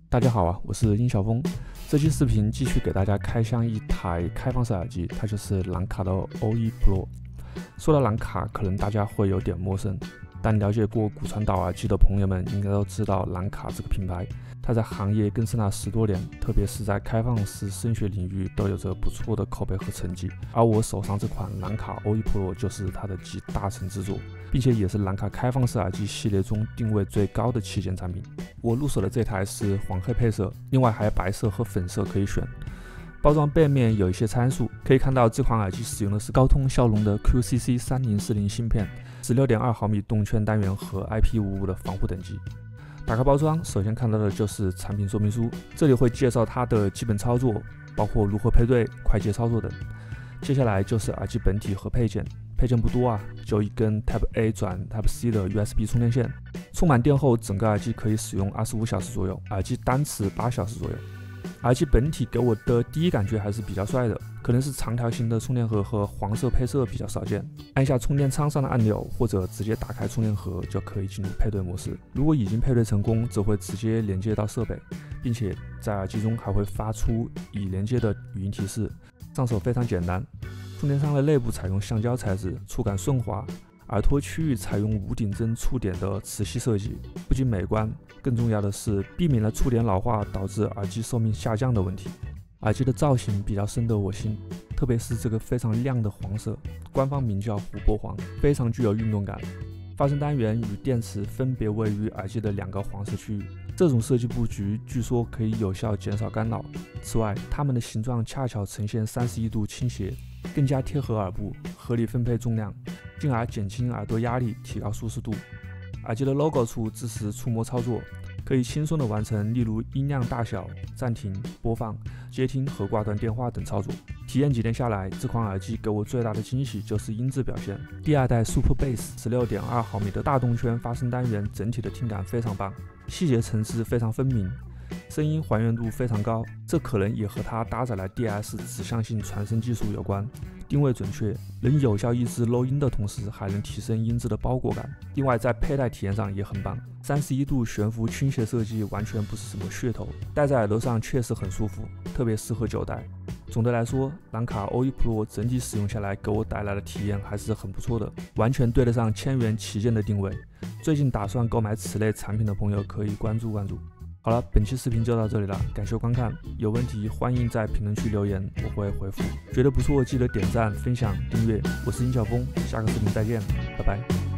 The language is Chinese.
大家好啊，我是殷晓峰。这期视频继续给大家开箱一台开放式耳机，它就是徕卡的 O1 Pro。说到徕卡，可能大家会有点陌生，但了解过骨传导耳机的朋友们应该都知道徕卡这个品牌。它在行业更新了10多年，特别是在开放式声学领域都有着不错的口碑和成绩。而我手上这款徕卡 O1 Pro 就是它的集大成之作，并且也是徕卡开放式耳机系列中定位最高的旗舰产品。我入手的这台是黄黑配色，另外还有白色和粉色可以选。包装背面有一些参数，可以看到这款耳机使用的是高通骁龙的 QCC3040芯片，16.2毫米动圈单元和 IP55的防护等级。打开包装，首先看到的就是产品说明书，这里会介绍它的基本操作，包括如何配对、快捷操作等。接下来就是耳机本体和配件，配件不多啊，就一根 Type A 转 Type C 的 USB 充电线。充满电后，整个耳机可以使用25小时左右，耳机单持8小时左右。耳机本体给我的第一感觉还是比较帅的，可能是长条形的充电盒和黄色配色比较少见。按下充电仓上的按钮，或者直接打开充电盒就可以进入配对模式。如果已经配对成功，则会直接连接到设备，并且在耳机中还会发出已连接的语音提示。上手非常简单，充电仓的内部采用橡胶材质，触感顺滑。耳托区域采用无顶针触点的磁吸设计，不仅美观，更重要的是避免了触点老化导致耳机寿命下降的问题。耳机的造型比较深得我心，特别是这个非常亮的黄色，官方名叫琥珀黄，非常具有运动感。发声单元与电池分别位于耳机的2个黄色区域，这种设计布局据说可以有效减少干扰。此外，它们的形状恰巧呈现31度倾斜，更加贴合耳部，合理分配重量，进而减轻耳朵压力，提高舒适度。耳机的 logo 处支持触摸操作，可以轻松地完成例如音量大小、暂停、播放、接听和挂断电话等操作。体验几天下来，这款耳机给我最大的惊喜就是音质表现。第2代 Super Bass 16.2毫米的大动圈发声单元，整体的听感非常棒，细节层次非常分明，声音还原度非常高，这可能也和它搭载了 DS 指向性传声技术有关。定位准确，能有效抑制漏音的同时，还能提升音质的包裹感。另外，在佩戴体验上也很棒，31度悬浮倾斜设计完全不是什么噱头，戴在耳朵上确实很舒服，特别适合久戴。总的来说，徕卡 O1 Pro 整体使用下来给我带来的体验还是很不错的，完全对得上1000元旗舰的定位。最近打算购买此类产品的朋友可以关注关注。好了，本期视频就到这里了，感谢观看。有问题欢迎在评论区留言，我会回复。觉得不错记得点赞、分享、订阅。我是殷晓峰，下个视频再见，拜拜。